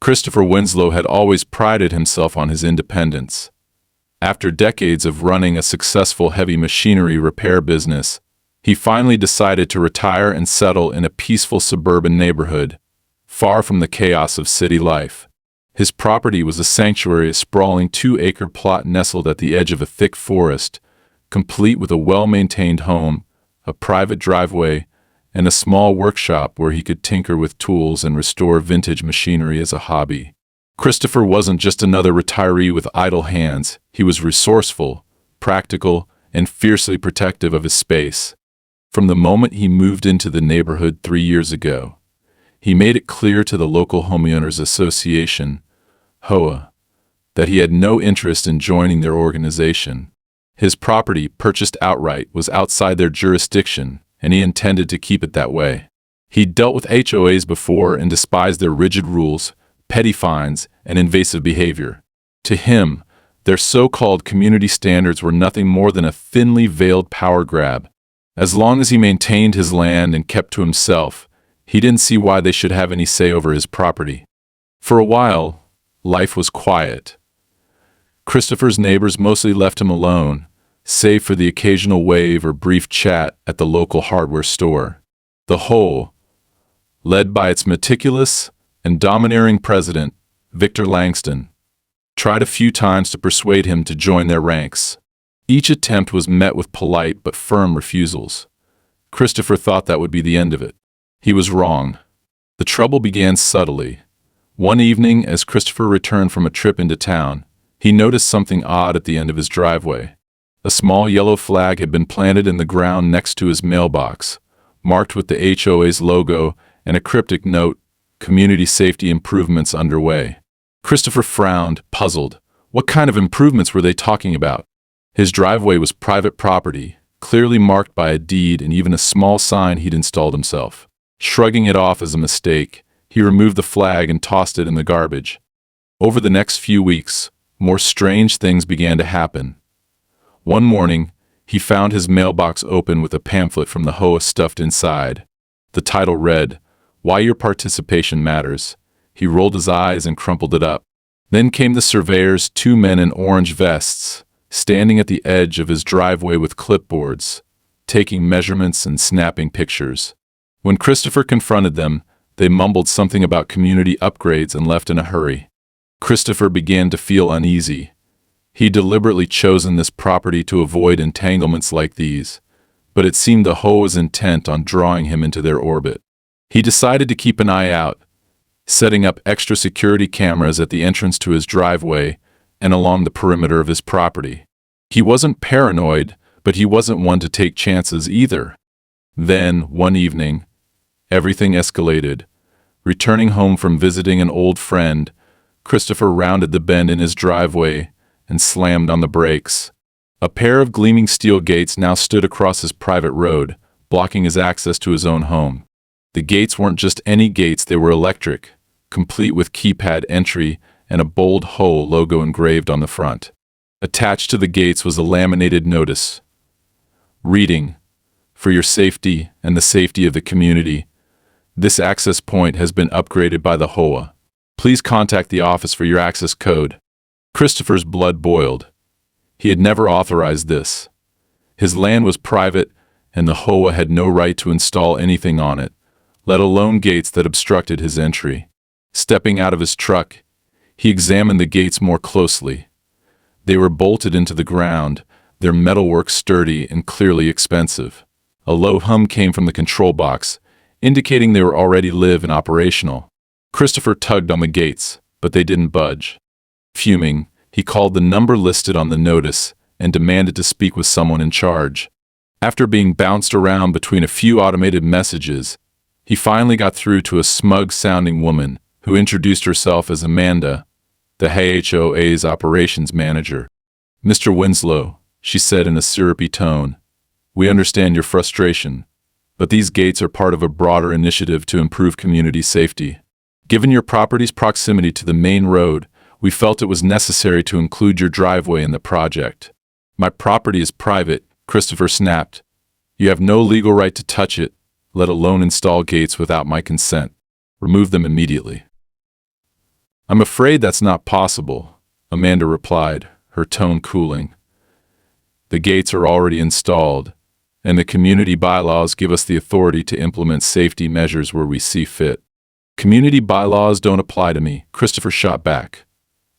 Christopher Winslow had always prided himself on his independence. After decades of running a successful heavy machinery repair business, he finally decided to retire and settle in a peaceful suburban neighborhood, far from the chaos of city life. His property was a sanctuary, a sprawling 2-acre plot nestled at the edge of a thick forest, complete with a well-maintained home, a private driveway, and a small workshop where he could tinker with tools and restore vintage machinery as a hobby. Christopher wasn't just another retiree with idle hands. He was resourceful, practical, and fiercely protective of his space. From the moment he moved into the neighborhood 3 years ago, he made it clear to the local homeowners association, HOA, that he had no interest in joining their organization. His property, purchased outright, was outside their jurisdiction, and he intended to keep it that way. He'd dealt with HOAs before and despised their rigid rules, petty fines, and invasive behavior. To him, their so-called community standards were nothing more than a thinly veiled power grab. As long as he maintained his land and kept to himself, he didn't see why they should have any say over his property. For a while, life was quiet. Christopher's neighbors mostly left him alone, save for the occasional wave or brief chat at the local hardware store. The HOA, led by its meticulous and domineering president, Victor Langston, tried a few times to persuade him to join their ranks. Each attempt was met with polite but firm refusals. Christopher thought that would be the end of it. He was wrong. The trouble began subtly. One evening, as Christopher returned from a trip into town, he noticed something odd at the end of his driveway. A small yellow flag had been planted in the ground next to his mailbox, marked with the HOA's logo and a cryptic note, "Community Safety Improvements Underway." Christopher frowned, puzzled. What kind of improvements were they talking about? His driveway was private property, clearly marked by a deed and even a small sign he'd installed himself. Shrugging it off as a mistake, he removed the flag and tossed it in the garbage. Over the next few weeks, more strange things began to happen. One morning, he found his mailbox open with a pamphlet from the HOA stuffed inside. The title read, "Why Your Participation Matters." He rolled his eyes and crumpled it up. Then came the surveyors, 2 men in orange vests, standing at the edge of his driveway with clipboards, taking measurements and snapping pictures. When Christopher confronted them, they mumbled something about community upgrades and left in a hurry. Christopher began to feel uneasy. He'd deliberately chosen this property to avoid entanglements like these, but it seemed the HOA was intent on drawing him into their orbit. He decided to keep an eye out, setting up extra security cameras at the entrance to his driveway and along the perimeter of his property. He wasn't paranoid, but he wasn't one to take chances either. Then, one evening, everything escalated. Returning home from visiting an old friend, Christopher rounded the bend in his driveway and slammed on the brakes. A pair of gleaming steel gates now stood across his private road, blocking his access to his own home. The gates weren't just any gates, they were electric, complete with keypad entry and a bold HOA logo engraved on the front. Attached to the gates was a laminated notice, reading, "For your safety and the safety of the community, this access point has been upgraded by the HOA. Please contact the office for your access code." Christopher's blood boiled. He had never authorized this. His land was private, and the HOA had no right to install anything on it, let alone gates that obstructed his entry. Stepping out of his truck, he examined the gates more closely. They were bolted into the ground, their metalwork sturdy and clearly expensive. A low hum came from the control box, indicating they were already live and operational. Christopher tugged on the gates, but they didn't budge. Fuming, he called the number listed on the notice and demanded to speak with someone in charge. After being bounced around between a few automated messages, he finally got through to a smug-sounding woman who introduced herself as Amanda, the HOA's operations manager. "Mr. Winslow," she said in a syrupy tone, "we understand your frustration, but these gates are part of a broader initiative to improve community safety. Given your property's proximity to the main road, we felt it was necessary to include your driveway in the project." "My property is private," Christopher snapped. "You have no legal right to touch it, let alone install gates without my consent. Remove them immediately." I'm afraid that's not possible, Amanda replied, her tone cooling. The gates are already installed, and the community bylaws give us the authority to implement safety measures where we see fit. Community bylaws don't apply to me, Christopher shot back.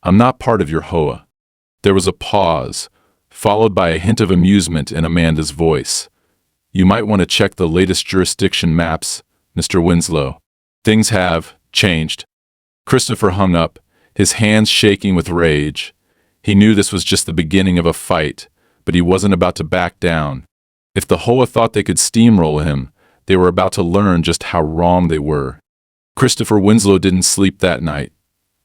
I'm not part of your HOA. There was a pause, followed by a hint of amusement in Amanda's voice. You might want to check the latest jurisdiction maps, Mr. Winslow. Things have changed. Christopher hung up, his hands shaking with rage. He knew this was just the beginning of a fight, but he wasn't about to back down. If the HOA thought they could steamroll him, they were about to learn just how wrong they were. Christopher Winslow didn't sleep that night.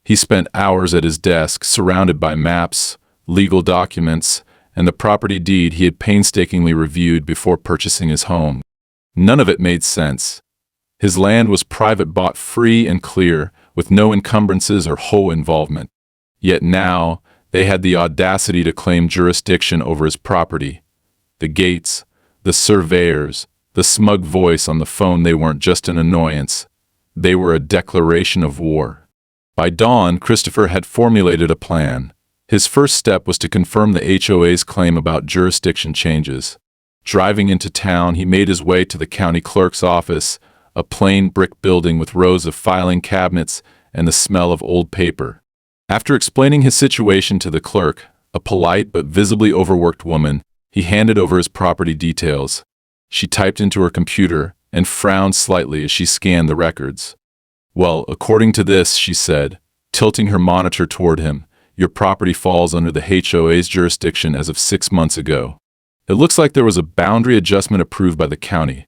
He spent hours at his desk, surrounded by maps, legal documents, and the property deed he had painstakingly reviewed before purchasing his home. None of it made sense. His land was private, bought free and clear, with no encumbrances or HOA involvement. Yet now, they had the audacity to claim jurisdiction over his property. The gates, the surveyors, the smug voice on the phone, they weren't just an annoyance. They were a declaration of war. By dawn, Christopher had formulated a plan. His first step was to confirm the HOA's claim about jurisdiction changes. Driving into town, he made his way to the county clerk's office, a plain brick building with rows of filing cabinets and the smell of old paper. After explaining his situation to the clerk, a polite but visibly overworked woman, he handed over his property details. She typed into her computer and frowned slightly as she scanned the records. Well, according to this, she said, tilting her monitor toward him, your property falls under the HOA's jurisdiction as of 6 months ago. It looks like there was a boundary adjustment approved by the county.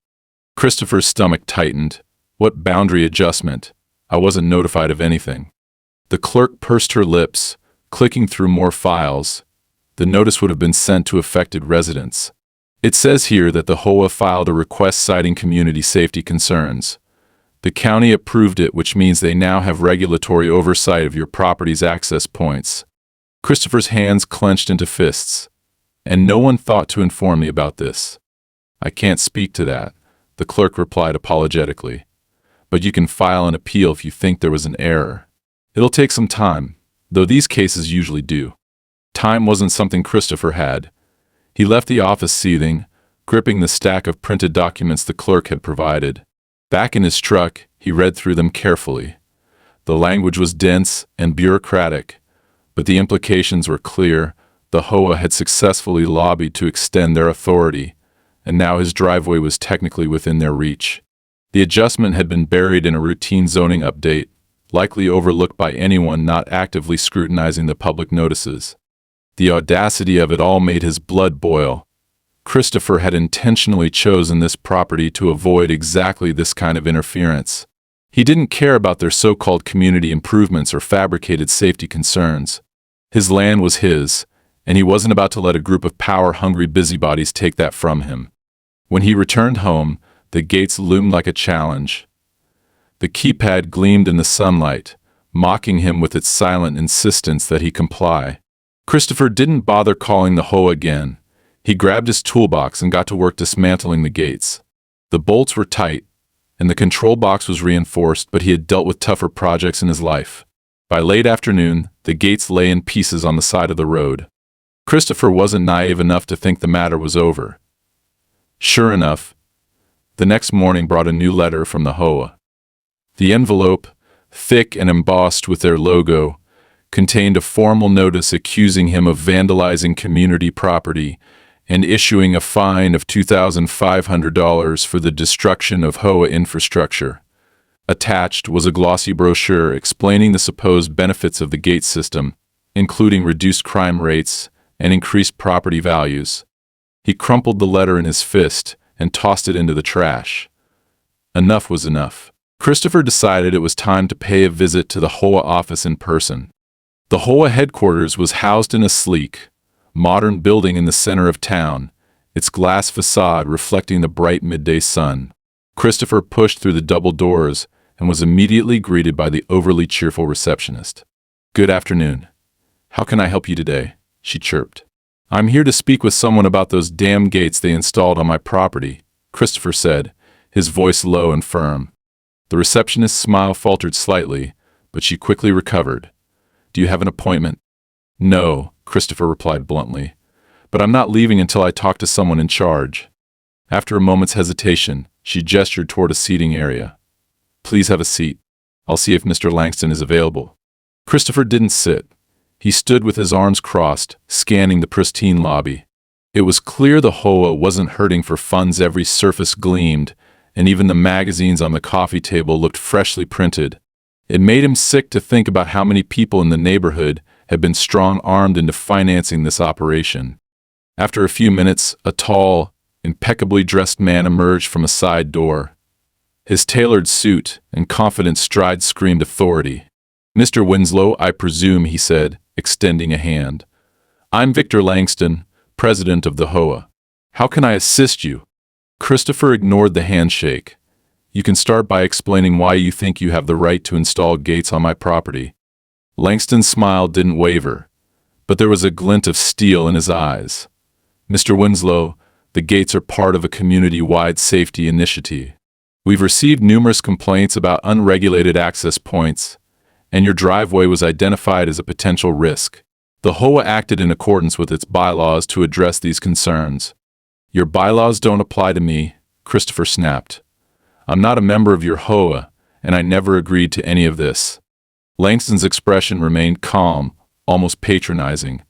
Christopher's stomach tightened. What boundary adjustment? I wasn't notified of anything. The clerk pursed her lips, clicking through more files. The notice would have been sent to affected residents. It says here that the HOA filed a request citing community safety concerns. The county approved it, which means they now have regulatory oversight of your property's access points. Christopher's hands clenched into fists. And no one thought to inform me about this. I can't speak to that, the clerk replied apologetically. But you can file an appeal if you think there was an error. It'll take some time, though these cases usually do. Time wasn't something Christopher had. He left the office seething, gripping the stack of printed documents the clerk had provided. Back in his truck, he read through them carefully. The language was dense and bureaucratic, but the implications were clear. The HOA had successfully lobbied to extend their authority, and now his driveway was technically within their reach. The adjustment had been buried in a routine zoning update, likely overlooked by anyone not actively scrutinizing the public notices. The audacity of it all made his blood boil. Christopher had intentionally chosen this property to avoid exactly this kind of interference. He didn't care about their so-called community improvements or fabricated safety concerns. His land was his, and he wasn't about to let a group of power-hungry busybodies take that from him. When he returned home, the gates loomed like a challenge. The keypad gleamed in the sunlight, mocking him with its silent insistence that he comply. Christopher didn't bother calling the HOA again. He grabbed his toolbox and got to work dismantling the gates. The bolts were tight, and the control box was reinforced, but he had dealt with tougher projects in his life. By late afternoon, the gates lay in pieces on the side of the road. Christopher wasn't naive enough to think the matter was over. Sure enough, the next morning brought a new letter from the HOA. The envelope, thick and embossed with their logo, contained a formal notice accusing him of vandalizing community property and issuing a fine of $2,500 for the destruction of HOA infrastructure. Attached was a glossy brochure explaining the supposed benefits of the gate system, including reduced crime rates and increased property values. He crumpled the letter in his fist and tossed it into the trash. Enough was enough. Christopher decided it was time to pay a visit to the HOA office in person. The HOA headquarters was housed in a sleek, modern building in the center of town, its glass facade reflecting the bright midday sun. Christopher pushed through the double doors and was immediately greeted by the overly cheerful receptionist. "Good afternoon. How can I help you today?" she chirped. "I'm here to speak with someone about those damn gates they installed on my property," Christopher said, his voice low and firm. The receptionist's smile faltered slightly, but she quickly recovered. "Do you have an appointment?" "No," Christopher replied bluntly, "but I'm not leaving until I talk to someone in charge." After a moment's hesitation, she gestured toward a seating area. "Please have a seat. I'll see if Mr. Langston is available." Christopher didn't sit. He stood with his arms crossed, scanning the pristine lobby. It was clear the HOA wasn't hurting for funds. Every surface gleamed, and even the magazines on the coffee table looked freshly printed. It made him sick to think about how many people in the neighborhood had been strong-armed into financing this operation. After a few minutes, a tall, impeccably dressed man emerged from a side door. His tailored suit and confident stride screamed authority. "Mr. Winslow, I presume," he said, extending a hand. "I'm Victor Langston, president of the HOA. How can I assist you?" Christopher ignored the handshake. "You can start by explaining why you think you have the right to install gates on my property." Langston's smile didn't waver, but there was a glint of steel in his eyes. "Mr. Winslow, the gates are part of a community-wide safety initiative. We've received numerous complaints about unregulated access points, and your driveway was identified as a potential risk. The HOA acted in accordance with its bylaws to address these concerns." "Your bylaws don't apply to me," Christopher snapped. "I'm not a member of your HOA, and I never agreed to any of this." Langston's expression remained calm, almost patronizing.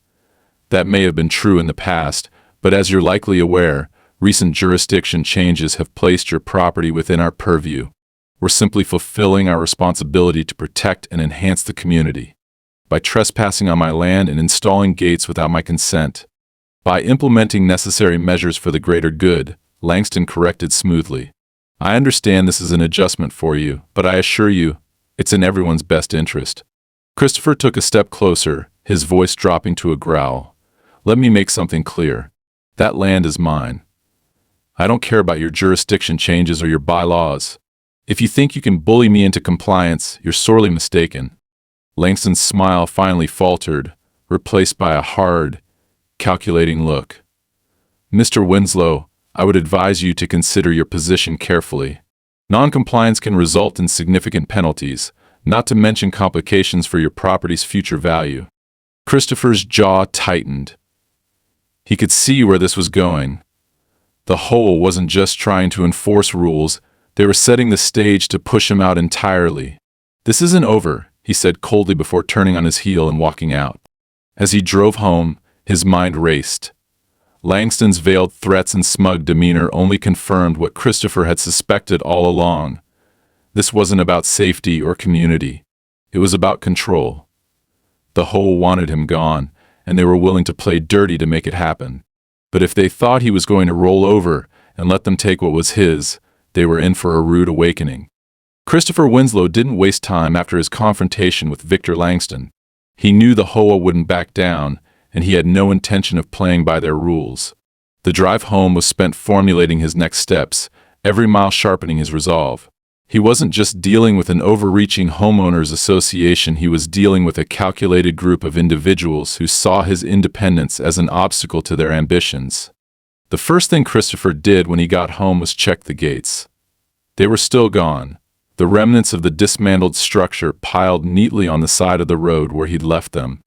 "That may have been true in the past, but as you're likely aware, recent jurisdiction changes have placed your property within our purview. We're simply fulfilling our responsibility to protect and enhance the community. By trespassing on my land and installing gates without my consent. By implementing necessary measures for the greater good," Langston corrected smoothly. "I understand this is an adjustment for you, but I assure you, it's in everyone's best interest." Christopher took a step closer, his voice dropping to a growl. "Let me make something clear. That land is mine. I don't care about your jurisdiction changes or your bylaws. If you think you can bully me into compliance, you're sorely mistaken." Langston's smile finally faltered, replaced by a hard, calculating look. "Mr. Winslow, I would advise you to consider your position carefully. Non-compliance can result in significant penalties, not to mention complications for your property's future value." Christopher's jaw tightened. He could see where this was going. The HOA wasn't just trying to enforce rules, they were setting the stage to push him out entirely. "This isn't over," he said coldly before turning on his heel and walking out. As he drove home, his mind raced. Langston's veiled threats and smug demeanor only confirmed what Christopher had suspected all along. This wasn't about safety or community. It was about control. The HOA wanted him gone, and they were willing to play dirty to make it happen. But if they thought he was going to roll over and let them take what was his, they were in for a rude awakening. Christopher Winslow didn't waste time after his confrontation with Victor Langston. He knew the HOA wouldn't back down, and he had no intention of playing by their rules. The drive home was spent formulating his next steps, every mile sharpening his resolve. He wasn't just dealing with an overreaching homeowners association, he was dealing with a calculated group of individuals who saw his independence as an obstacle to their ambitions. The first thing Christopher did when he got home was check the gates. They were still gone, the remnants of the dismantled structure piled neatly on the side of the road where he'd left them.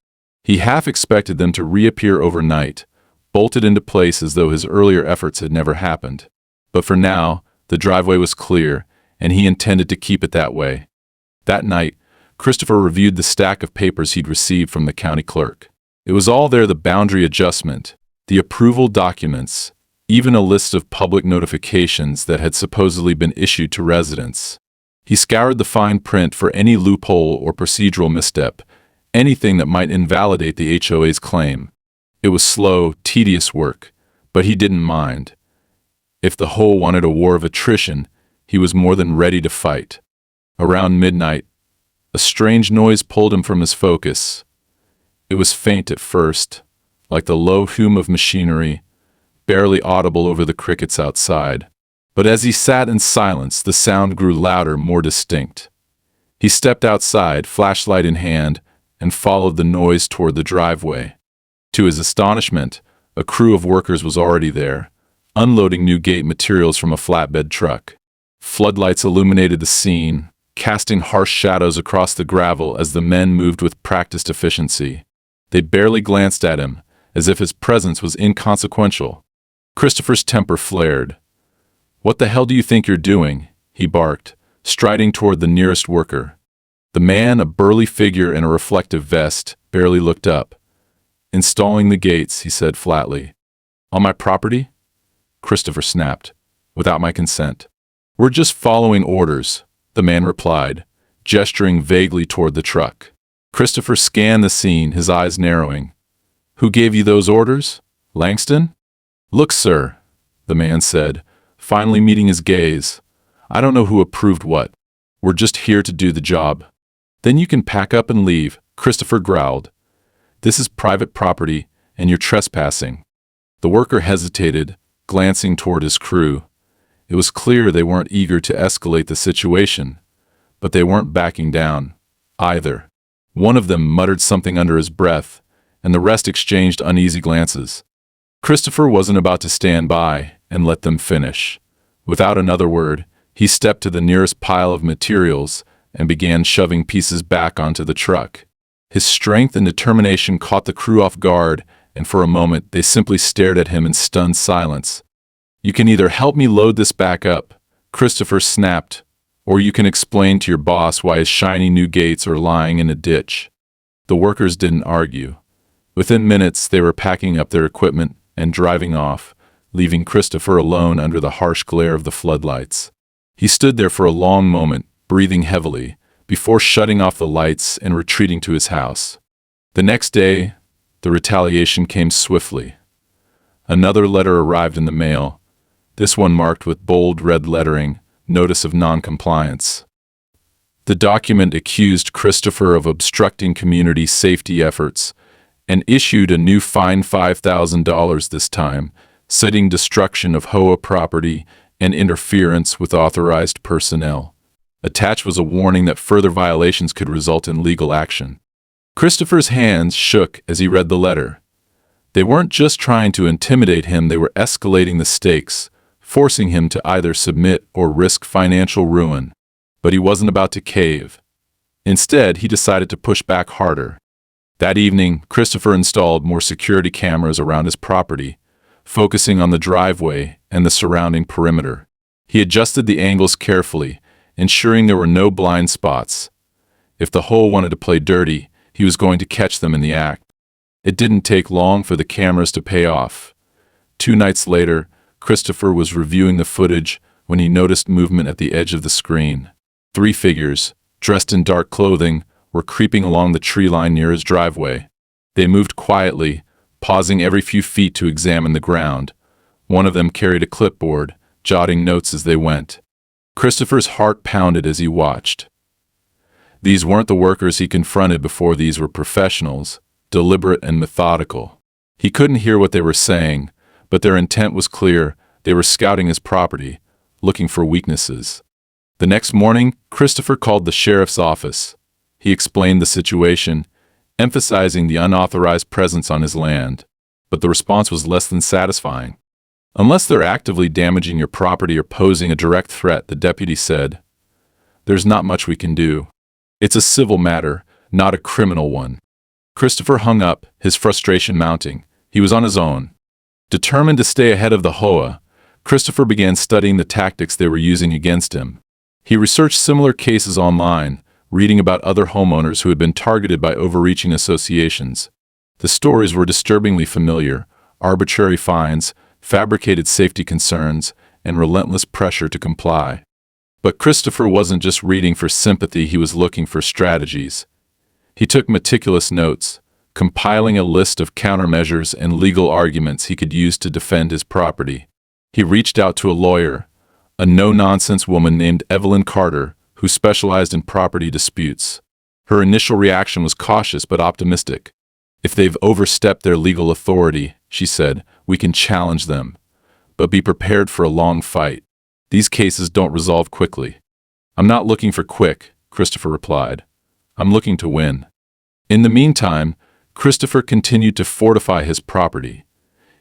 He half expected them to reappear overnight, bolted into place as though his earlier efforts had never happened. But for now, the driveway was clear, and he intended to keep it that way. That night, Christopher reviewed the stack of papers he'd received from the county clerk. It was all there: the boundary adjustment, the approval documents, even a list of public notifications that had supposedly been issued to residents. He scoured the fine print for any loophole or procedural misstep, anything that might invalidate the HOA's claim. It was slow, tedious work, but he didn't mind. If the HOA wanted a war of attrition, he was more than ready to fight. Around midnight, a strange noise pulled him from his focus. It was faint at first, like the low hum of machinery, barely audible over the crickets outside. But as he sat in silence, the sound grew louder, more distinct. He stepped outside, flashlight in hand, and followed the noise toward the driveway. To his astonishment, a crew of workers was already there, unloading new gate materials from a flatbed truck. Floodlights illuminated the scene, casting harsh shadows across the gravel as the men moved with practiced efficiency. They barely glanced at him, as if his presence was inconsequential. Christopher's temper flared. "What the hell do you think you're doing?" he barked, striding toward the nearest worker. The man, a burly figure in a reflective vest, barely looked up. "Installing the gates," he said flatly. "On my property?" Christopher snapped. "Without my consent." "We're just following orders," the man replied, gesturing vaguely toward the truck. Christopher scanned the scene, his eyes narrowing. "Who gave you those orders? Langston?" "Look, sir," the man said, finally meeting his gaze. "I don't know who approved what. We're just here to do the job." "Then you can pack up and leave," Christopher growled. "This is private property, and you're trespassing." The worker hesitated, glancing toward his crew. It was clear they weren't eager to escalate the situation, but they weren't backing down, either. One of them muttered something under his breath, and the rest exchanged uneasy glances. Christopher wasn't about to stand by and let them finish. Without another word, he stepped to the nearest pile of materials and began shoving pieces back onto the truck. His strength and determination caught the crew off guard, and for a moment they simply stared at him in stunned silence. "You can either help me load this back up," Christopher snapped, "or you can explain to your boss why his shiny new gates are lying in a ditch." The workers didn't argue. Within minutes, they were packing up their equipment and driving off, leaving Christopher alone under the harsh glare of the floodlights. He stood there for a long moment, breathing heavily, before shutting off the lights and retreating to his house. The next day, the retaliation came swiftly. Another letter arrived in the mail, this one marked with bold red lettering, "Notice of Non-Compliance." The document accused Christopher of obstructing community safety efforts and issued a new fine $5,000 this time, citing destruction of HOA property and interference with authorized personnel. Attached was a warning that further violations could result in legal action. Christopher's hands shook as he read the letter. They weren't just trying to intimidate him, they were escalating the stakes, forcing him to either submit or risk financial ruin. But he wasn't about to cave. Instead, he decided to push back harder. That evening, Christopher installed more security cameras around his property, focusing on the driveway and the surrounding perimeter. He adjusted the angles carefully, ensuring there were no blind spots. If the HOA wanted to play dirty, he was going to catch them in the act. It didn't take long for the cameras to pay off. 2 nights later, Christopher was reviewing the footage when he noticed movement at the edge of the screen. 3 figures, dressed in dark clothing, were creeping along the tree line near his driveway. They moved quietly, pausing every few feet to examine the ground. One of them carried a clipboard, jotting notes as they went. Christopher's heart pounded as he watched. These weren't the workers he confronted before. These were professionals, deliberate and methodical. He couldn't hear what they were saying, but their intent was clear. They were scouting his property, looking for weaknesses. The next morning, Christopher called the sheriff's office. He explained the situation, emphasizing the unauthorized presence on his land. But the response was less than satisfying. "Unless they're actively damaging your property or posing a direct threat," the deputy said, "there's not much we can do. It's a civil matter, not a criminal one." Christopher hung up, his frustration mounting. He was on his own. Determined to stay ahead of the HOA, Christopher began studying the tactics they were using against him. He researched similar cases online, reading about other homeowners who had been targeted by overreaching associations. The stories were disturbingly familiar: arbitrary fines, fabricated safety concerns, and relentless pressure to comply. But Christopher wasn't just reading for sympathy, he was looking for strategies. He took meticulous notes, compiling a list of countermeasures and legal arguments he could use to defend his property. He reached out to a lawyer, a no-nonsense woman named Evelyn Carter, who specialized in property disputes. Her initial reaction was cautious but optimistic. "If they've overstepped their legal authority," she said, "we can challenge them. But be prepared for a long fight. These cases don't resolve quickly." "I'm not looking for quick," Christopher replied. "I'm looking to win." In the meantime, Christopher continued to fortify his property.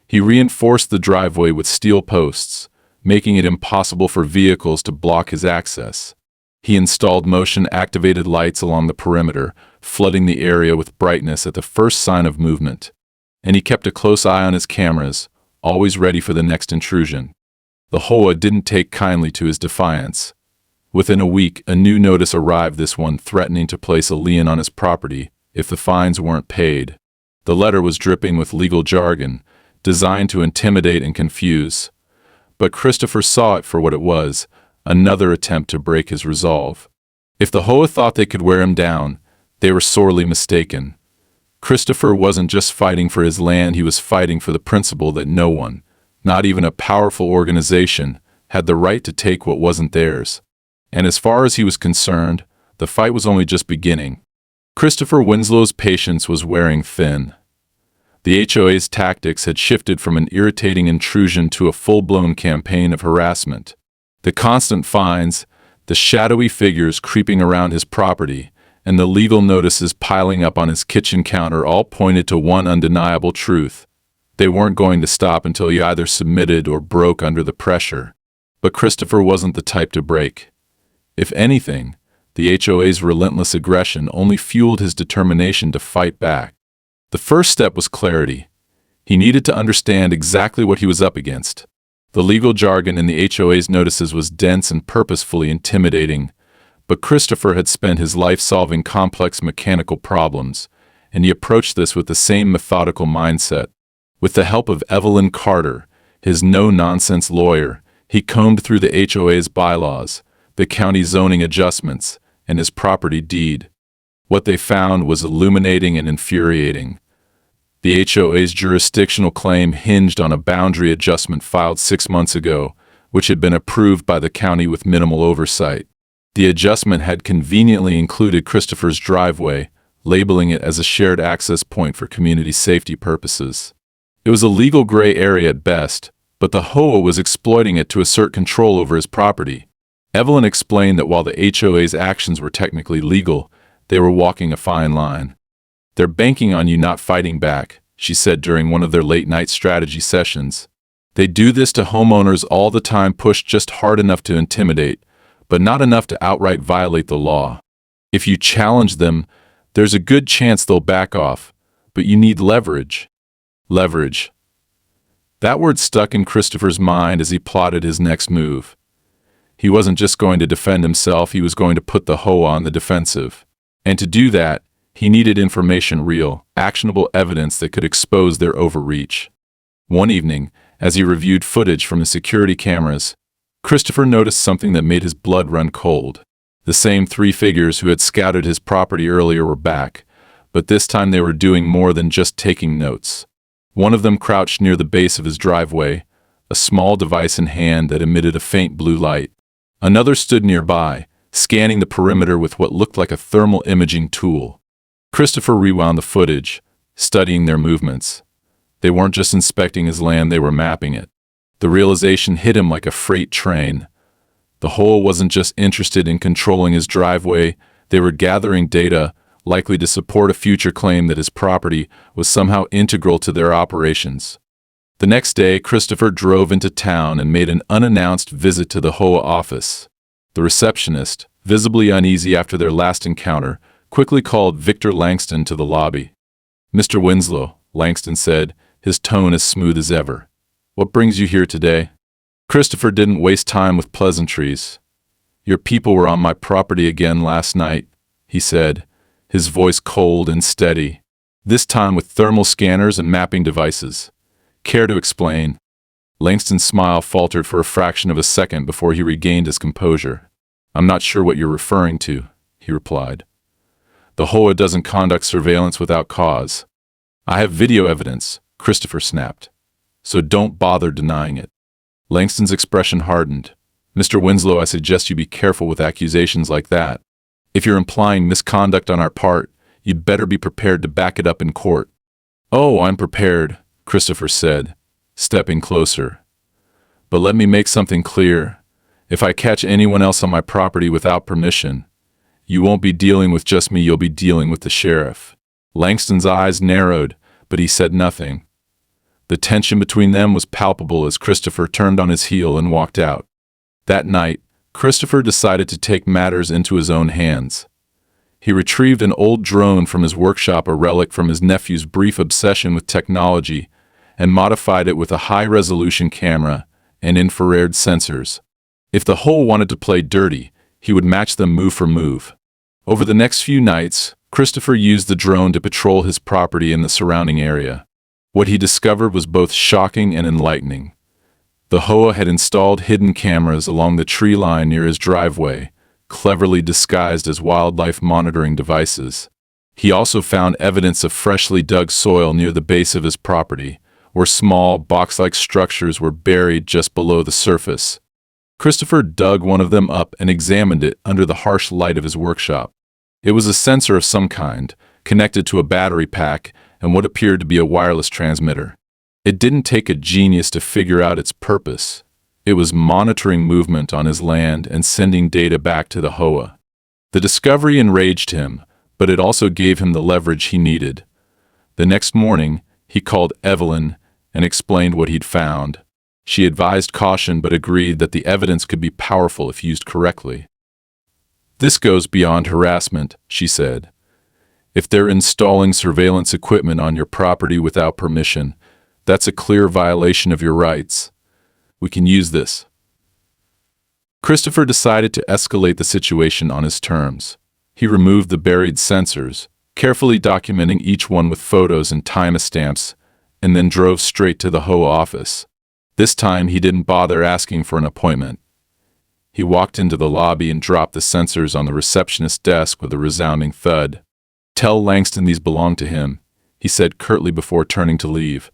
He reinforced the driveway with steel posts, making it impossible for vehicles to block his access. He installed motion-activated lights along the perimeter, flooding the area with brightness at the first sign of movement. And he kept a close eye on his cameras, always ready for the next intrusion. The HOA didn't take kindly to his defiance. Within a week, a new notice arrived, this one threatening to place a lien on his property if the fines weren't paid. The letter was dripping with legal jargon, designed to intimidate and confuse. But Christopher saw it for what it was, another attempt to break his resolve. If the HOA thought they could wear him down, they were sorely mistaken. Christopher wasn't just fighting for his land, he was fighting for the principle that no one, not even a powerful organization, had the right to take what wasn't theirs. And as far as he was concerned, the fight was only just beginning. Christopher Winslow's patience was wearing thin. The HOA's tactics had shifted from an irritating intrusion to a full-blown campaign of harassment. The constant fines, the shadowy figures creeping around his property, and the legal notices piling up on his kitchen counter all pointed to one undeniable truth. They weren't going to stop until he either submitted or broke under the pressure. But Christopher wasn't the type to break. If anything, the HOA's relentless aggression only fueled his determination to fight back. The first step was clarity. He needed to understand exactly what he was up against. The legal jargon in the HOA's notices was dense and purposefully intimidating, but Christopher had spent his life solving complex mechanical problems, and he approached this with the same methodical mindset. With the help of Evelyn Carter, his no-nonsense lawyer, he combed through the HOA's bylaws, the county zoning adjustments, and his property deed. What they found was illuminating and infuriating. The HOA's jurisdictional claim hinged on a boundary adjustment filed 6 months ago, which had been approved by the county with minimal oversight. The adjustment had conveniently included Christopher's driveway, labeling it as a shared access point for community safety purposes. It was a legal gray area at best, but the HOA was exploiting it to assert control over his property. Evelyn explained that while the HOA's actions were technically legal, they were walking a fine line. "They're banking on you not fighting back," she said during one of their late-night strategy sessions. "They do this to homeowners all the time, push just hard enough to intimidate, but not enough to outright violate the law. If you challenge them, there's a good chance they'll back off, but you need leverage." Leverage. That word stuck in Christopher's mind as he plotted his next move. He wasn't just going to defend himself, he was going to put the HOA on the defensive. And to do that, he needed information, real, actionable evidence that could expose their overreach. One evening, as he reviewed footage from the security cameras, Christopher noticed something that made his blood run cold. The same 3 figures who had scouted his property earlier were back, but this time they were doing more than just taking notes. One of them crouched near the base of his driveway, a small device in hand that emitted a faint blue light. Another stood nearby, scanning the perimeter with what looked like a thermal imaging tool. Christopher rewound the footage, studying their movements. They weren't just inspecting his land, they were mapping it. The realization hit him like a freight train. The HOA wasn't just interested in controlling his driveway, they were gathering data, likely to support a future claim that his property was somehow integral to their operations. The next day, Christopher drove into town and made an unannounced visit to the HOA office. The receptionist, visibly uneasy after their last encounter, quickly called Victor Langston to the lobby. "Mr. Winslow," Langston said, his tone as smooth as ever. "What brings you here today?" Christopher didn't waste time with pleasantries. "Your people were on my property again last night," he said, his voice cold and steady, this time with thermal scanners and mapping devices. "Care to explain?" Langston's smile faltered for a fraction of a second before he regained his composure. "I'm not sure what you're referring to," he replied. "The HOA doesn't conduct surveillance without cause." "I have video evidence," Christopher snapped. "So don't bother denying it." Langston's expression hardened. "Mr. Winslow, I suggest you be careful with accusations like that. If you're implying misconduct on our part, you'd better be prepared to back it up in court." "Oh, I'm prepared," Christopher said, stepping closer. "But let me make something clear. If I catch anyone else on my property without permission, you won't be dealing with just me, you'll be dealing with the sheriff." Langston's eyes narrowed, but he said nothing. The tension between them was palpable as Christopher turned on his heel and walked out. That night, Christopher decided to take matters into his own hands. He retrieved an old drone from his workshop, a relic from his nephew's brief obsession with technology, and modified it with a high-resolution camera and infrared sensors. If the HOA wanted to play dirty, he would match them move for move. Over the next few nights, Christopher used the drone to patrol his property and the surrounding area. What he discovered was both shocking and enlightening. The HOA had installed hidden cameras along the tree line near his driveway, cleverly disguised as wildlife monitoring devices. He also found evidence of freshly dug soil near the base of his property, where small, box-like structures were buried just below the surface. Christopher dug one of them up and examined it under the harsh light of his workshop. It was a sensor of some kind, connected to a battery pack and what appeared to be a wireless transmitter. It didn't take a genius to figure out its purpose. It was monitoring movement on his land and sending data back to the HOA. The discovery enraged him, but it also gave him the leverage he needed. The next morning, he called Evelyn and explained what he'd found. She advised caution but agreed that the evidence could be powerful if used correctly. "This goes beyond harassment," she said. "If they're installing surveillance equipment on your property without permission, that's a clear violation of your rights. We can use this." Christopher decided to escalate the situation on his terms. He removed the buried sensors, carefully documenting each one with photos and timestamps, and then drove straight to the HOA office. This time he didn't bother asking for an appointment. He walked into the lobby and dropped the sensors on the receptionist's desk with a resounding thud. "Tell Langston these belong to him," he said curtly before turning to leave.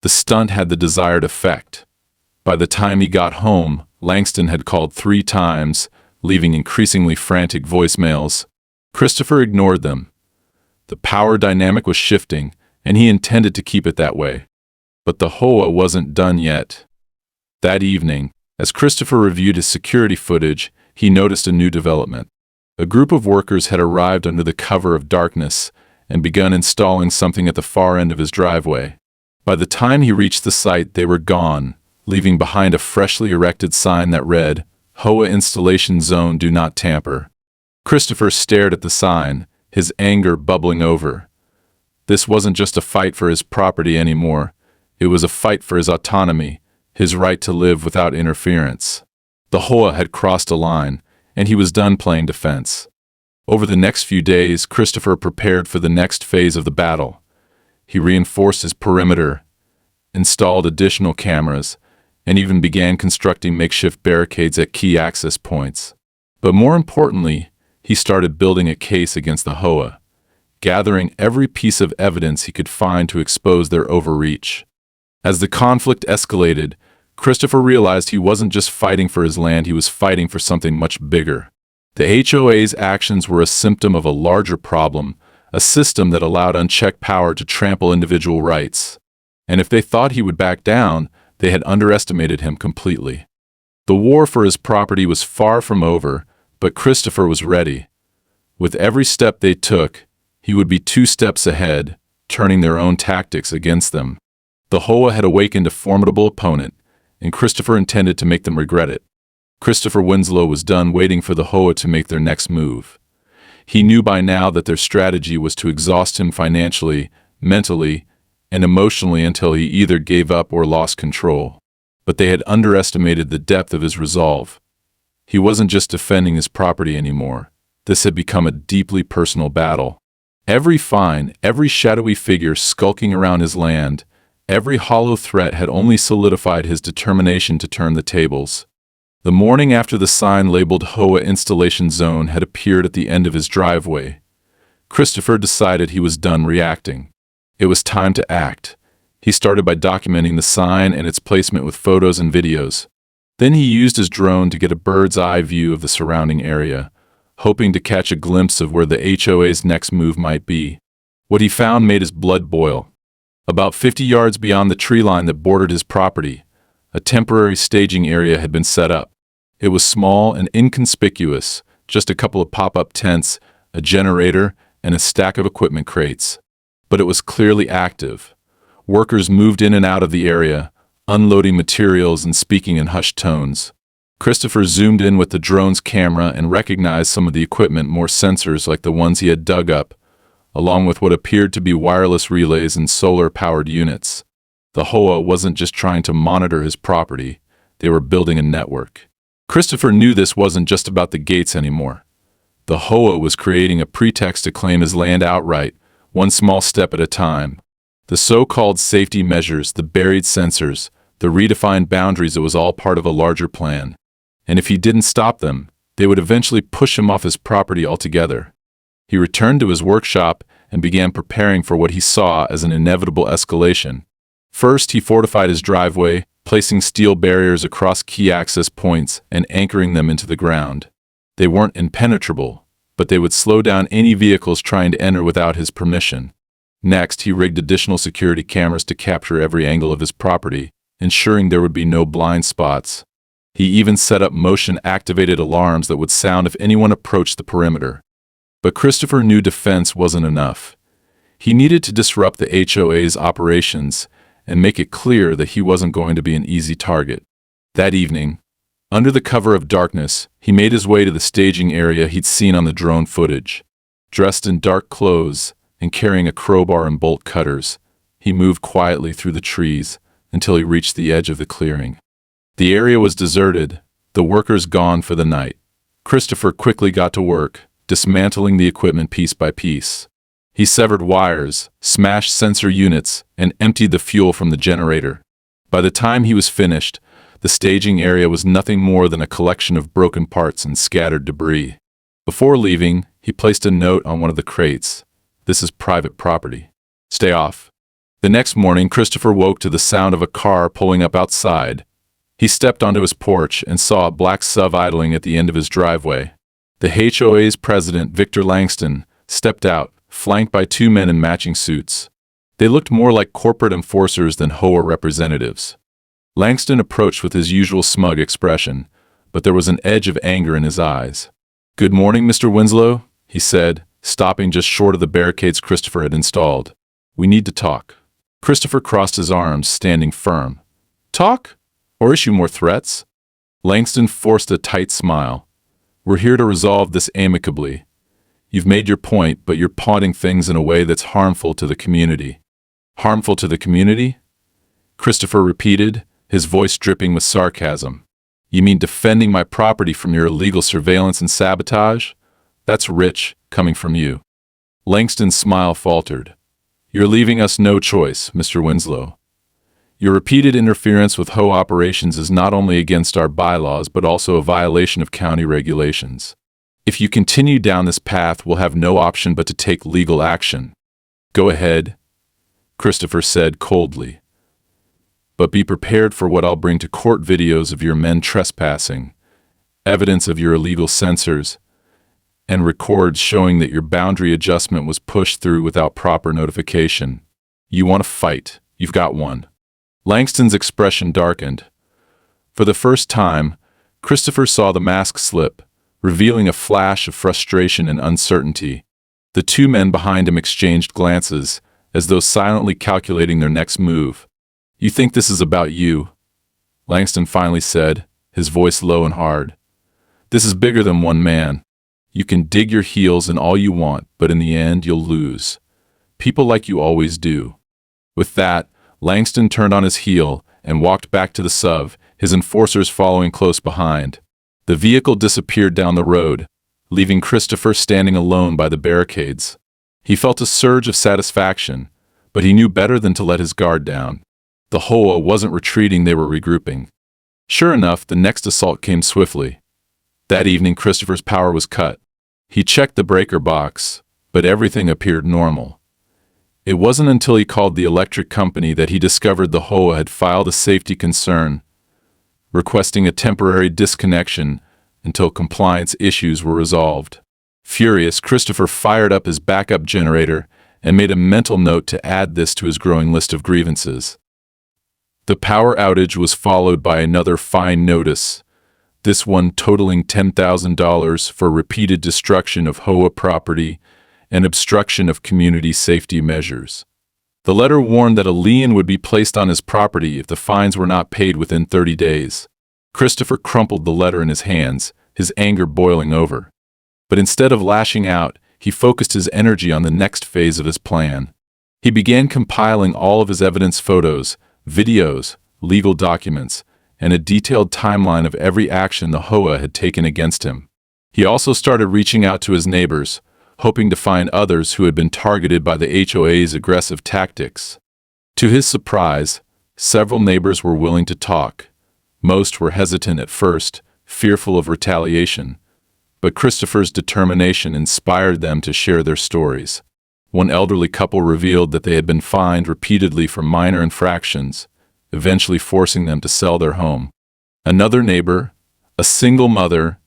The stunt had the desired effect. By the time he got home, Langston had called 3 times, leaving increasingly frantic voicemails. Christopher ignored them. The power dynamic was shifting, and he intended to keep it that way. But the HOA wasn't done yet. That evening, as Christopher reviewed his security footage, he noticed a new development. A group of workers had arrived under the cover of darkness and begun installing something at the far end of his driveway. By the time he reached the site, they were gone, leaving behind a freshly erected sign that read, "HOA Installation Zone, Do Not Tamper." Christopher stared at the sign, his anger bubbling over. This wasn't just a fight for his property anymore. It was a fight for his autonomy, his right to live without interference. The HOA had crossed a line, and he was done playing defense. Over the next few days, Christopher prepared for the next phase of the battle. He reinforced his perimeter, installed additional cameras, and even began constructing makeshift barricades at key access points. But more importantly, he started building a case against the HOA, gathering every piece of evidence he could find to expose their overreach. As the conflict escalated, Christopher realized he wasn't just fighting for his land, he was fighting for something much bigger. The HOA's actions were a symptom of a larger problem, a system that allowed unchecked power to trample individual rights. And if they thought he would back down, they had underestimated him completely. The war for his property was far from over, but Christopher was ready. With every step they took, he would be 2 steps ahead, turning their own tactics against them. The HOA had awakened a formidable opponent, and Christopher intended to make them regret it. Christopher Winslow was done waiting for the HOA to make their next move. He knew by now that their strategy was to exhaust him financially, mentally, and emotionally until he either gave up or lost control. But they had underestimated the depth of his resolve. He wasn't just defending his property anymore. This had become a deeply personal battle. Every fine, every shadowy figure skulking around his land, every hollow threat had only solidified his determination to turn the tables. The morning after the sign labeled HOA Installation Zone had appeared at the end of his driveway, Christopher decided he was done reacting. It was time to act. He started by documenting the sign and its placement with photos and videos. Then he used his drone to get a bird's-eye view of the surrounding area, hoping to catch a glimpse of where the HOA's next move might be. What he found made his blood boil. About 50 yards beyond the tree line that bordered his property, a temporary staging area had been set up. It was small and inconspicuous, just a couple of pop-up tents, a generator, and a stack of equipment crates. But it was clearly active. Workers moved in and out of the area, unloading materials and speaking in hushed tones. Christopher zoomed in with the drone's camera and recognized some of the equipment, more sensors like the ones he had dug up, along with what appeared to be wireless relays and solar-powered units. The HOA wasn't just trying to monitor his property, they were building a network. Christopher knew this wasn't just about the gates anymore. The HOA was creating a pretext to claim his land outright, one small step at a time. The so-called safety measures, the buried sensors, the redefined boundaries, it was all part of a larger plan. And if he didn't stop them, they would eventually push him off his property altogether. He returned to his workshop and began preparing for what he saw as an inevitable escalation. First, he fortified his driveway, placing steel barriers across key access points and anchoring them into the ground. They weren't impenetrable, but they would slow down any vehicles trying to enter without his permission. Next, he rigged additional security cameras to capture every angle of his property, ensuring there would be no blind spots. He even set up motion-activated alarms that would sound if anyone approached the perimeter. But Christopher knew defense wasn't enough. He needed to disrupt the HOA's operations and make it clear that he wasn't going to be an easy target. That evening, under the cover of darkness, he made his way to the staging area he'd seen on the drone footage. Dressed in dark clothes and carrying a crowbar and bolt cutters, he moved quietly through the trees until he reached the edge of the clearing. The area was deserted, the workers gone for the night. Christopher quickly got to work, dismantling the equipment piece by piece. He severed wires, smashed sensor units, and emptied the fuel from the generator. By the time he was finished, the staging area was nothing more than a collection of broken parts and scattered debris. Before leaving, he placed a note on one of the crates. "This is private property. Stay off." The next morning, Christopher woke to the sound of a car pulling up outside. He stepped onto his porch and saw a black SUV idling at the end of his driveway. The HOA's president, Victor Langston, stepped out, flanked by two men in matching suits. They looked more like corporate enforcers than HOA representatives. Langston approached with his usual smug expression, but there was an edge of anger in his eyes. "Good morning, Mr. Winslow," he said, stopping just short of the barricades Christopher had installed. "We need to talk." Christopher crossed his arms, standing firm. "Talk? Or issue more threats?" Langston forced a tight smile. "We're here to resolve this amicably. You've made your point, but you're pawning things in a way that's harmful to the community." "Harmful to the community?" Christopher repeated, his voice dripping with sarcasm. "You mean defending my property from your illegal surveillance and sabotage? That's rich, coming from you." Langston's smile faltered. "You're leaving us no choice, Mr. Winslow. Your repeated interference with HOA operations is not only against our bylaws but also a violation of county regulations. If you continue down this path, we'll have no option but to take legal action." "Go ahead," Christopher said coldly. "But be prepared for what I'll bring to court: videos of your men trespassing, evidence of your illegal sensors, and records showing that your boundary adjustment was pushed through without proper notification. You want to fight? You've got one." Langston's expression darkened. For the first time, Christopher saw the mask slip, revealing a flash of frustration and uncertainty. The two men behind him exchanged glances, as though silently calculating their next move. "You think this is about you?" Langston finally said, his voice low and hard. "This is bigger than one man. You can dig your heels in all you want, but in the end you'll lose. People like you always do." With that, Langston turned on his heel and walked back to the SUV, his enforcers following close behind. The vehicle disappeared down the road, leaving Christopher standing alone by the barricades. He felt a surge of satisfaction, but he knew better than to let his guard down. The HOA wasn't retreating, they were regrouping. Sure enough, the next assault came swiftly. That evening, Christopher's power was cut. He checked the breaker box, but everything appeared normal. It wasn't until he called the electric company that he discovered the HOA had filed a safety concern, requesting a temporary disconnection until compliance issues were resolved. Furious, Christopher fired up his backup generator and made a mental note to add this to his growing list of grievances. The power outage was followed by another fine notice, this one totaling $10,000 for repeated destruction of HOA property and obstruction of community safety measures. The letter warned that a lien would be placed on his property if the fines were not paid within 30 days. Christopher crumpled the letter in his hands, his anger boiling over. But instead of lashing out, he focused his energy on the next phase of his plan. He began compiling all of his evidence: photos, videos, legal documents, and a detailed timeline of every action the HOA had taken against him. He also started reaching out to his neighbors, hoping to find others who had been targeted by the HOA's aggressive tactics. To his surprise, several neighbors were willing to talk. Most were hesitant at first, fearful of retaliation, but Christopher's determination inspired them to share their stories. One elderly couple revealed that they had been fined repeatedly for minor infractions, eventually forcing them to sell their home. Another neighbor, a single mother,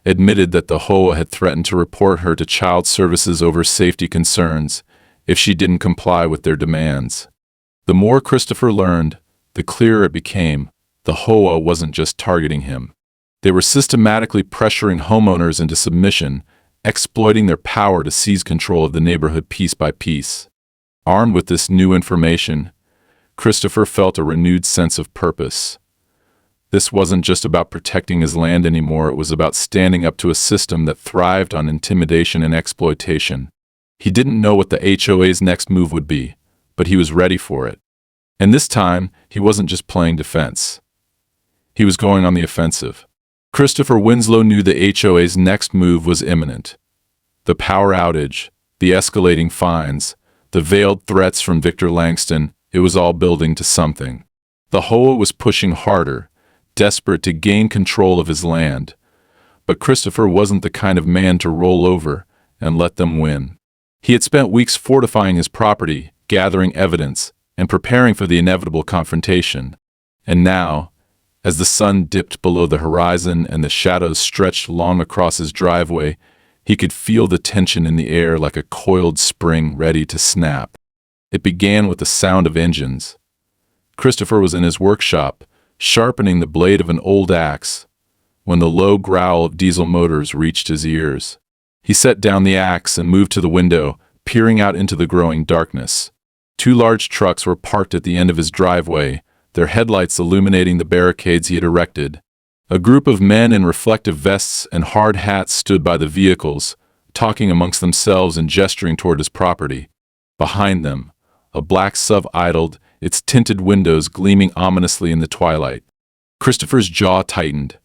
admitted that the HOA had threatened to report her to child services over safety concerns if she didn't comply with their demands. The more Christopher learned, the clearer it became the HOA wasn't just targeting him. They were systematically pressuring homeowners into submission, exploiting their power to seize control of the neighborhood piece by piece. Armed with this new information, Christopher felt a renewed sense of purpose. This wasn't just about protecting his land anymore, it was about standing up to a system that thrived on intimidation and exploitation. He didn't know what the HOA's next move would be, but he was ready for it. And this time, he wasn't just playing defense. He was going on the offensive. Christopher Winslow knew the HOA's next move was imminent. The power outage, the escalating fines, the veiled threats from Victor Langston, it was all building to something. The HOA was pushing harder, desperate to gain control of his land. But Christopher wasn't the kind of man to roll over and let them win. He had spent weeks fortifying his property, gathering evidence, and preparing for the inevitable confrontation. And now, as the sun dipped below the horizon and the shadows stretched long across his driveway, he could feel the tension in the air like a coiled spring ready to snap. It began with the sound of engines. Christopher was in his workshop, sharpening the blade of an old axe, when the low growl of diesel motors reached his ears. He set down the axe and moved to the window, peering out into the growing darkness. Two large trucks were parked at the end of his driveway, their headlights illuminating the barricades he had erected. A group of men in reflective vests and hard hats stood by the vehicles, talking amongst themselves and gesturing toward his property. Behind them, a black SUV idled, its tinted windows gleaming ominously in the twilight. Christopher's jaw tightened.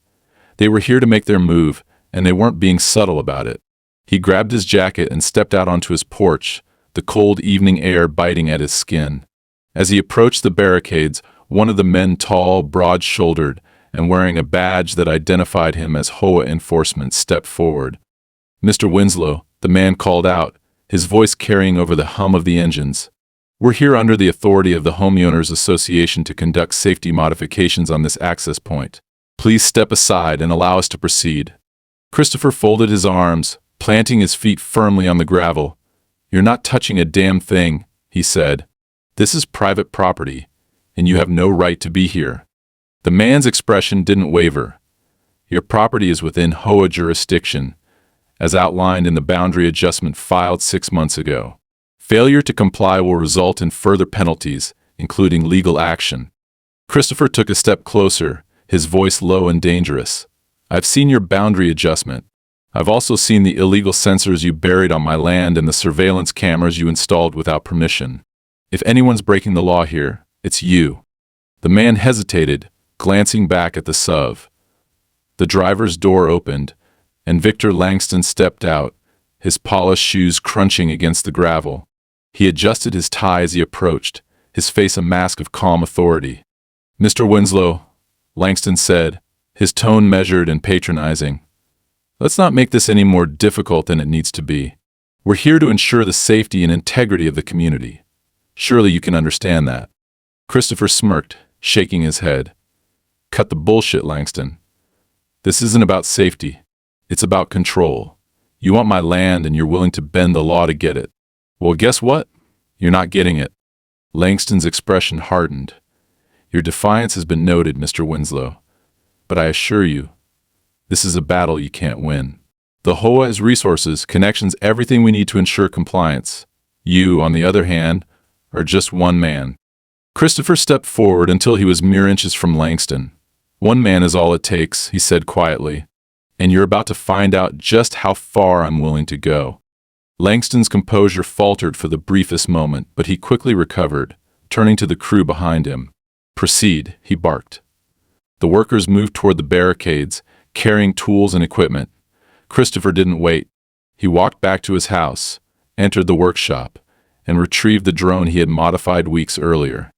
They were here to make their move, and they weren't being subtle about it. He grabbed his jacket and stepped out onto his porch, the cold evening air biting at his skin. As he approached the barricades, one of the men, tall, broad-shouldered, and wearing a badge that identified him as HOA enforcement, stepped forward. "Mr. Winslow," the man called out, his voice carrying over the hum of the engines. "We're here under the authority of the Homeowners Association to conduct safety modifications on this access point. Please step aside and allow us to proceed." Christopher folded his arms, planting his feet firmly on the gravel. "You're not touching a damn thing," he said. "This is private property, and you have no right to be here." The man's expression didn't waver. "Your property is within HOA jurisdiction, as outlined in the boundary adjustment filed 6 months ago. Failure to comply will result in further penalties, including legal action." Christopher took a step closer, his voice low and dangerous. "I've seen your boundary adjustment. I've also seen the illegal sensors you buried on my land and the surveillance cameras you installed without permission. If anyone's breaking the law here, it's you." The man hesitated, glancing back at the SUV. The driver's door opened, and Victor Langston stepped out, his polished shoes crunching against the gravel. He adjusted his tie as he approached, his face a mask of calm authority. "Mr. Winslow," Langston said, his tone measured and patronizing, "let's not make this any more difficult than it needs to be. We're here to ensure the safety and integrity of the community. Surely you can understand that." Christopher smirked, shaking his head. "Cut the bullshit, Langston. This isn't about safety. It's about control. You want my land and you're willing to bend the law to get it. Well, guess what? You're not getting it." Langston's expression hardened. "Your defiance has been noted, Mr. Winslow. But I assure you, this is a battle you can't win. The HOA has resources, connections, everything we need to ensure compliance. You, on the other hand, are just one man." Christopher stepped forward until he was mere inches from Langston. "One man is all it takes," he said quietly, "and you're about to find out just how far I'm willing to go." Langston's composure faltered for the briefest moment, but he quickly recovered, turning to the crew behind him. "Proceed," he barked. The workers moved toward the barricades, carrying tools and equipment. Christopher didn't wait. He walked back to his house, entered the workshop, and retrieved the drone he had modified weeks earlier.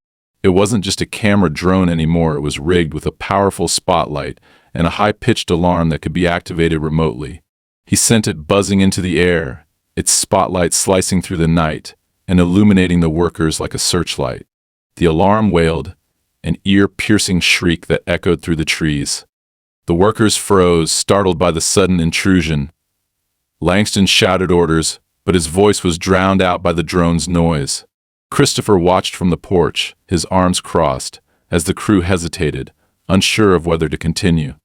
It wasn't just a camera drone anymore, it was rigged with a powerful spotlight and a high-pitched alarm that could be activated remotely. He sent it buzzing into the air, its spotlight slicing through the night and illuminating the workers like a searchlight. The alarm wailed, an ear-piercing shriek that echoed through the trees. The workers froze, startled by the sudden intrusion. Langston shouted orders, but his voice was drowned out by the drone's noise. Christopher watched from the porch, his arms crossed, as the crew hesitated, unsure of whether to continue.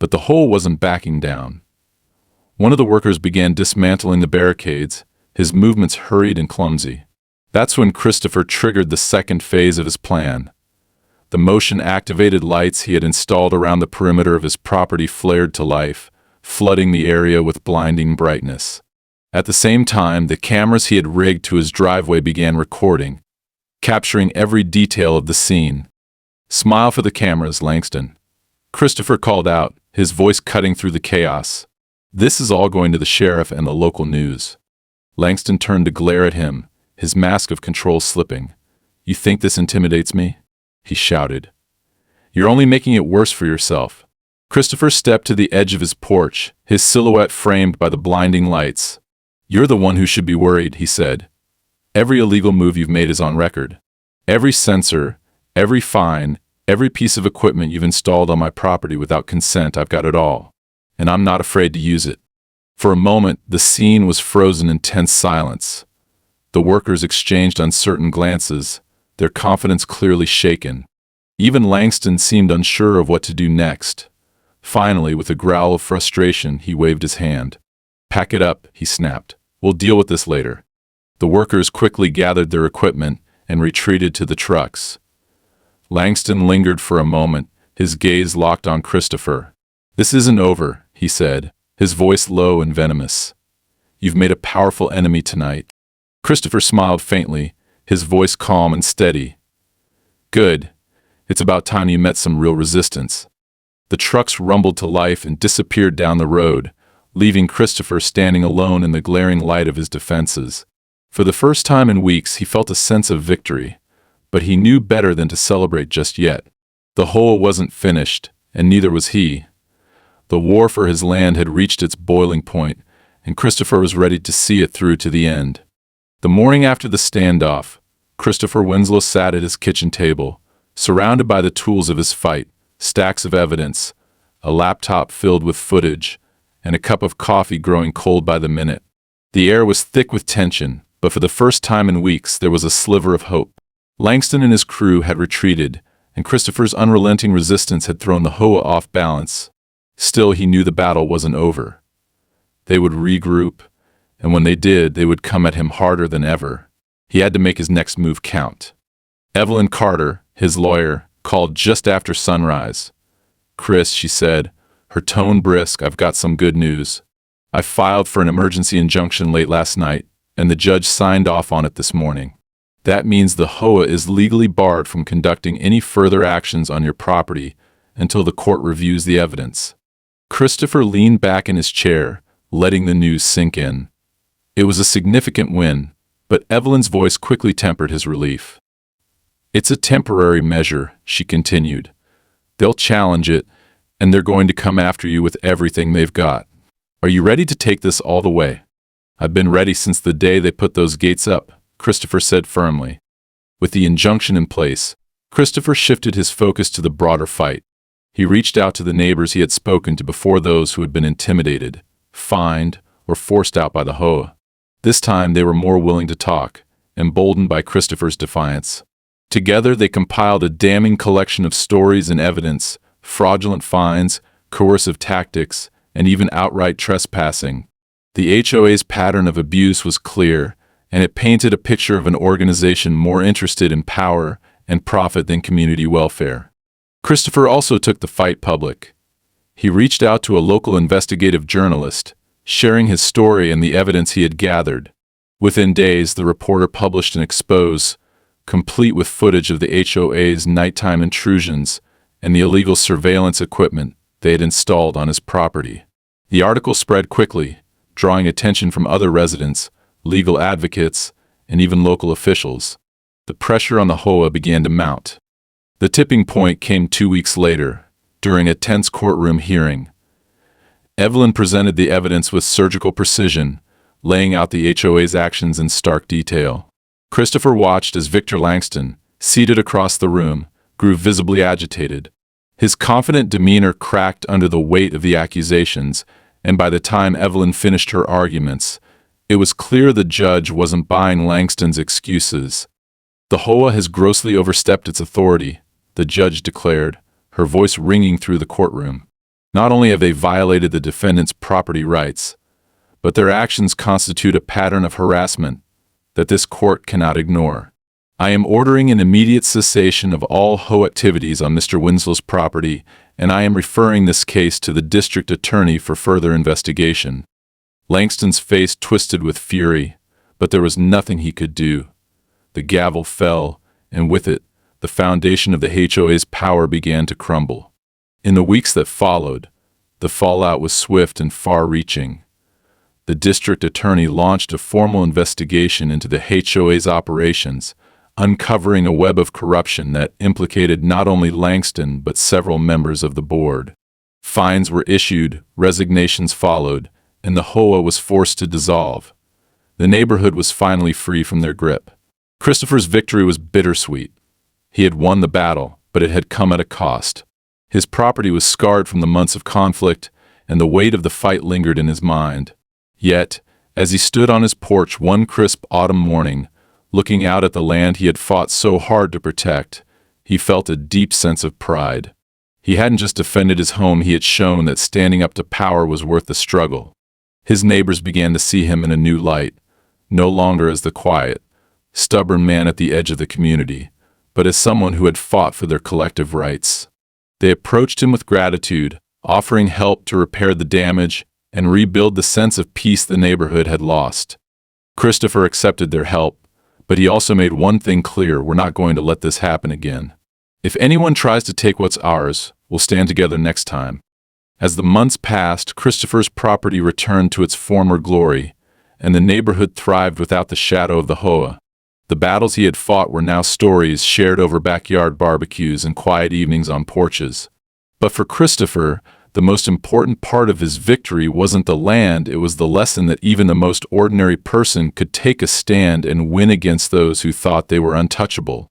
But the HOA wasn't backing down. One of the workers began dismantling the barricades, his movements hurried and clumsy. That's when Christopher triggered the second phase of his plan. The motion-activated lights he had installed around the perimeter of his property flared to life, flooding the area with blinding brightness. At the same time, the cameras he had rigged to his driveway began recording, capturing every detail of the scene. "Smile for the cameras, Langston," Christopher called out, his voice cutting through the chaos. "This is all going to the sheriff and the local news." Langston turned to glare at him, his mask of control slipping. "You think this intimidates me?" he shouted. "You're only making it worse for yourself." Christopher stepped to the edge of his porch, his silhouette framed by the blinding lights. "You're the one who should be worried," he said. "Every illegal move you've made is on record. Every sensor, every fine, every piece of equipment you've installed on my property without consent, I've got it all. And I'm not afraid to use it." For a moment, the scene was frozen in tense silence. The workers exchanged uncertain glances, their confidence clearly shaken. Even Langston seemed unsure of what to do next. Finally, with a growl of frustration, he waved his hand. "Pack it up," he snapped. "We'll deal with this later." The workers quickly gathered their equipment and retreated to the trucks. Langston lingered for a moment, his gaze locked on Christopher. "This isn't over," he said, his voice low and venomous. "You've made a powerful enemy tonight." Christopher smiled faintly, his voice calm and steady. "Good. It's about time you met some real resistance." The trucks rumbled to life and disappeared down the road, leaving Christopher standing alone in the glaring light of his defenses. For the first time in weeks, he felt a sense of victory, but he knew better than to celebrate just yet. The HOA wasn't finished, and neither was he. The war for his land had reached its boiling point, and Christopher was ready to see it through to the end. The morning after the standoff, Christopher Winslow sat at his kitchen table, surrounded by the tools of his fight, stacks of evidence, a laptop filled with footage, and a cup of coffee growing cold by the minute. The air was thick with tension, but for the first time in weeks there was a sliver of hope. Langston and his crew had retreated, and Christopher's unrelenting resistance had thrown the HOA off balance. Still, he knew the battle wasn't over. They would regroup, and when they did, they would come at him harder than ever. He had to make his next move count. Evelyn Carter, his lawyer, called just after sunrise. "Chris," she said, her tone brisk, "I've got some good news. I filed for an emergency injunction late last night, and the judge signed off on it this morning. That means the HOA is legally barred from conducting any further actions on your property until the court reviews the evidence." Christopher leaned back in his chair, letting the news sink in. It was a significant win, but Evelyn's voice quickly tempered his relief. "It's a temporary measure," she continued. "They'll challenge it, and they're going to come after you with everything they've got. Are you ready to take this all the way?" "I've been ready since the day they put those gates up," Christopher said firmly. With the injunction in place, Christopher shifted his focus to the broader fight. He reached out to the neighbors he had spoken to before, those who had been intimidated, fined, or forced out by the HOA. This time they were more willing to talk, emboldened by Christopher's defiance. Together they compiled a damning collection of stories and evidence, fraudulent fines, coercive tactics, and even outright trespassing. The HOA's pattern of abuse was clear, and it painted a picture of an organization more interested in power and profit than community welfare. Christopher also took the fight public. He reached out to a local investigative journalist, sharing his story and the evidence he had gathered. Within days, the reporter published an expose, complete with footage of the HOA's nighttime intrusions and the illegal surveillance equipment they had installed on his property. The article spread quickly, drawing attention from other residents, legal advocates, and even local officials. The pressure on the HOA began to mount. The tipping point came 2 weeks later, during a tense courtroom hearing. Evelyn presented the evidence with surgical precision, laying out the HOA's actions in stark detail. Christopher watched as Victor Langston, seated across the room, grew visibly agitated. His confident demeanor cracked under the weight of the accusations, and by the time Evelyn finished her arguments, it was clear the judge wasn't buying Langston's excuses. "The HOA has grossly overstepped its authority," the judge declared, her voice ringing through the courtroom. "Not only have they violated the defendant's property rights, but their actions constitute a pattern of harassment that this court cannot ignore. I am ordering an immediate cessation of all HOA activities on Mr. Winslow's property, and I am referring this case to the district attorney for further investigation." Langston's face twisted with fury, but there was nothing he could do. The gavel fell, and with it, the foundation of the HOA's power began to crumble. In the weeks that followed, the fallout was swift and far-reaching. The district attorney launched a formal investigation into the HOA's operations, uncovering a web of corruption that implicated not only Langston but several members of the board. Fines were issued, resignations followed, and the HOA was forced to dissolve. The neighborhood was finally free from their grip. Christopher's victory was bittersweet. He had won the battle, but it had come at a cost. His property was scarred from the months of conflict, and the weight of the fight lingered in his mind. Yet, as he stood on his porch one crisp autumn morning, looking out at the land he had fought so hard to protect, he felt a deep sense of pride. He hadn't just defended his home, he had shown that standing up to power was worth the struggle. His neighbors began to see him in a new light, no longer as the quiet, stubborn man at the edge of the community, but as someone who had fought for their collective rights. They approached him with gratitude, offering help to repair the damage and rebuild the sense of peace the neighborhood had lost. Christopher accepted their help, but he also made one thing clear: we're not going to let this happen again. If anyone tries to take what's ours, we'll stand together next time. As the months passed, Christopher's property returned to its former glory, and the neighborhood thrived without the shadow of the HOA. The battles he had fought were now stories shared over backyard barbecues and quiet evenings on porches. But for Christopher, the most important part of his victory wasn't the land, it was the lesson that even the most ordinary person could take a stand and win against those who thought they were untouchable.